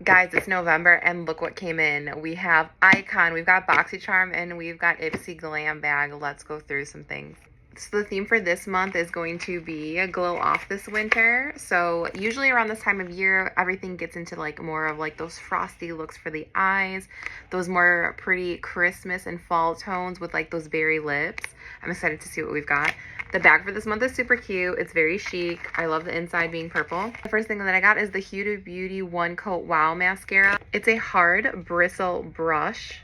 Guys, it's November and look what came in. We have Icon, we've got BoxyCharm, and we've got Ipsy Glambag. Let's go through some things. So the theme for this month is going to be a glow off this winter. So usually around this time of year, everything gets into like more of like those frosty looks for the eyes, those more pretty Christmas and fall tones with like those berry lips. I'm excited to see what we've got. The bag for this month is super cute. It's very chic. I love the inside being purple. The first thing that I got is the Huda Beauty One Coat Wow Mascara. It's a hard bristle brush.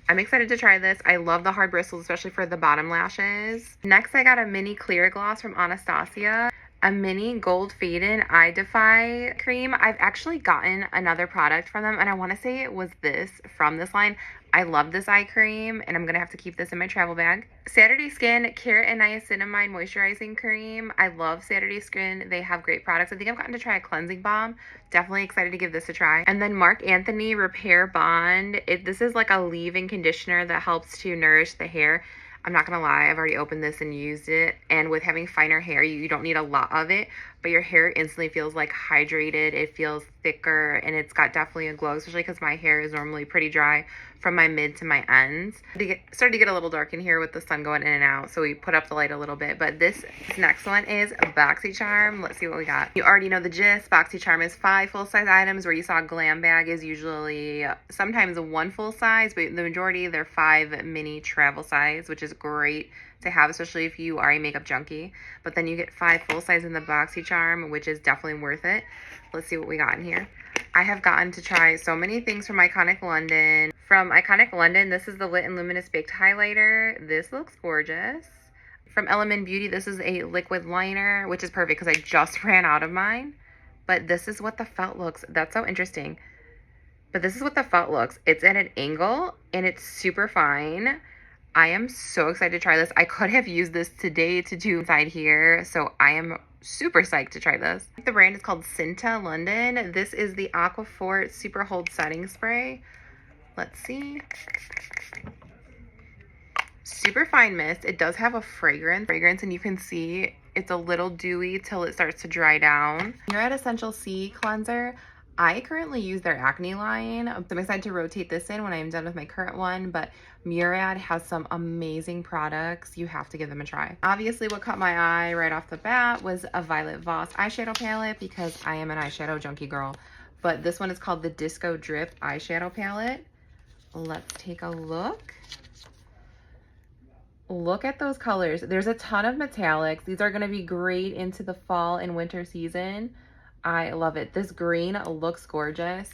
I'm excited to try this. I love the hard bristles, especially for the bottom lashes. Next, I got a mini clear gloss from Anastasia. A mini gold fade-in eye defy cream. I've actually gotten another product from them, and I want to say it was this from this line. I love this eye cream, and I'm going to have to keep this in my travel bag. Saturday Skin Carrot and Niacinamide Moisturizing Cream. I love Saturday Skin. They have great products. I think I've gotten to try a cleansing balm. Definitely excited to give this a try. And then Marc Anthony Repair Bond. This is like a leave-in conditioner that helps to nourish the hair. I'm not gonna lie, I've already opened this and used it, and with having finer hair, you don't need a lot of it, but your hair instantly feels like hydrated. It feels thicker, and it's got definitely a glow, especially because my hair is normally pretty dry from my mid to my ends. Started to get a little dark in here with the sun going in and out, so we put up the light a little bit. But this next one is BoxyCharm. Let's see what we got. You already know the gist. BoxyCharm is 5 full-size items, where you saw Glambag is usually sometimes 1 full size, but the majority they're 5 mini travel size, which is great to have, especially if you are a makeup junkie. But then you get 5 full size in the BoxyCharm, which is definitely worth it. Let's see what we got in here. I have gotten to try so many things from Iconic London. From Iconic London, this is the Lit and Luminous Baked Highlighter. This looks gorgeous. From Eleman Beauty, this is a liquid liner, which is perfect because I just ran out of mine. But this is what the felt looks. That's so interesting. But this is what the felt looks. It's at an angle, and it's super fine. I am so excited to try this. I could have used this today to do inside here, so I am super psyched to try this. The brand is called Cintallondom. This is the Aquaphor Super Hold Setting Spray. Let's see. Super fine mist. It does have a fragrance, and you can see it's a little dewy till it starts to dry down. You're at Essential C Cleanser. I currently use their acne line. I'm excited to rotate this in when I'm done with my current one, but Murad has some amazing products. You have to give them a try. Obviously, what caught my eye right off the bat was a Violet Voss eyeshadow palette, because I am an eyeshadow junkie girl. But this one is called the Disco Drip eyeshadow palette. Let's take a look. Look at those colors. There's a ton of metallics. These are going to be great into the fall and winter season. I love it. This green looks gorgeous.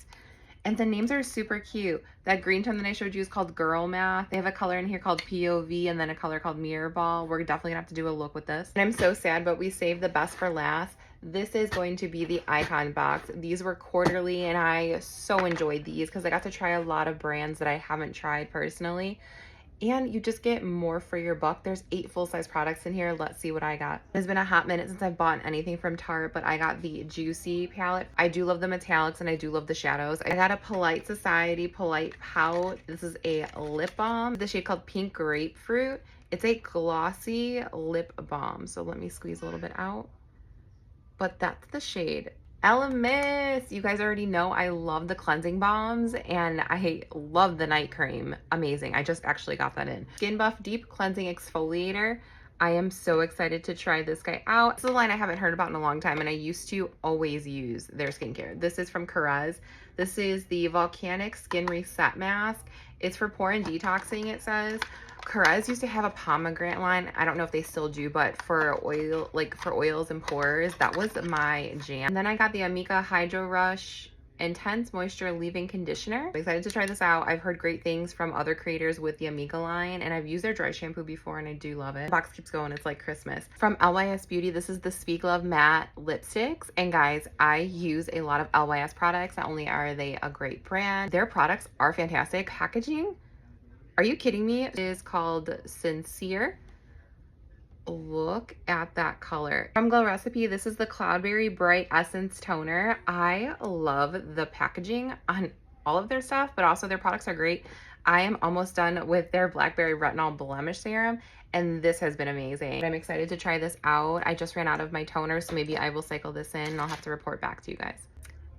And the names are super cute. That green tone that I showed you is called Girl Math. They have a color in here called POV, and then a color called Mirror Ball. We're definitely gonna have to do a look with this. And I'm so sad, but we saved the best for last. This is going to be the Icon box. These were quarterly, and I so enjoyed these because I got to try a lot of brands that I haven't tried personally. And you just get more for your buck. There's 8 full-size products in here. Let's see what I got. It's been a hot minute since I've bought anything from Tarte, but I got the Juicy palette. I do love the metallics, and I do love the shadows. I got a Polite Society Polite Pout. This is a lip balm. The shade called Pink Grapefruit. It's a glossy lip balm. So let me squeeze a little bit out. But that's the shade. Eleman, you guys already know I love the cleansing balms, and I love the night cream. Amazing. I just actually got that in. Skin Buff Deep Cleansing Exfoliator. I am so excited to try this guy out. This is a line I haven't heard about in a long time, and I used to always use their skincare. This is from Carez. This is the Volcanic Skin Reset Mask. It's for pore and detoxing, it says. Carez used to have a pomegranate line. I don't know if they still do, but for oil, like for oils and pores, that was my jam. And then I got the Amika Hydro Rush Intense Moisture Leave-In Conditioner. I'm excited to try this out. I've heard great things from other creators with the Amika line, and I've used their dry shampoo before, and I do love it. The box keeps going. It's like Christmas. From LYS Beauty, this is the Speak Love Matte Lipsticks. And guys, I use a lot of LYS products. Not only are they a great brand, their products are fantastic. Packaging, are you kidding me? It is called Sincere. Look at that color. From Glow Recipe, this is the Cloudberry Bright Essence Toner. I love the packaging on all of their stuff, but also their products are great. I am almost done with their Blackberry Retinol Blemish Serum, and this has been amazing. I'm excited to try this out. I just ran out of my toner, so maybe I will cycle this in, and I'll have to report back to you guys.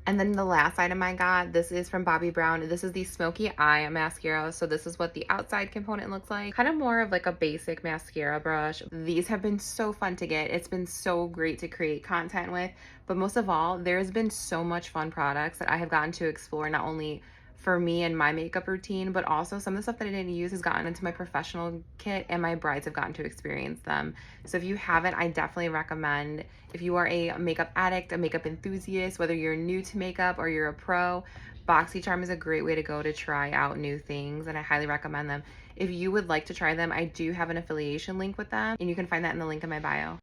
And then the last item I got, this is from Bobbi Brown. This is the Smoky Eye mascara. So this is what the outside component looks like. Kind of more of like a basic mascara brush. These have been so fun to get. It's been so great to create content with. But most of all, there's been so much fun products that I have gotten to explore, not only for me and my makeup routine, but also some of the stuff that I didn't use has gotten into my professional kit and my brides have gotten to experience them. So if you haven't, I definitely recommend, if you are a makeup addict, a makeup enthusiast, whether you're new to makeup or you're a pro, BoxyCharm is a great way to go to try out new things, and I highly recommend them. If you would like to try them, I do have an affiliation link with them, and you can find that in the link in my bio.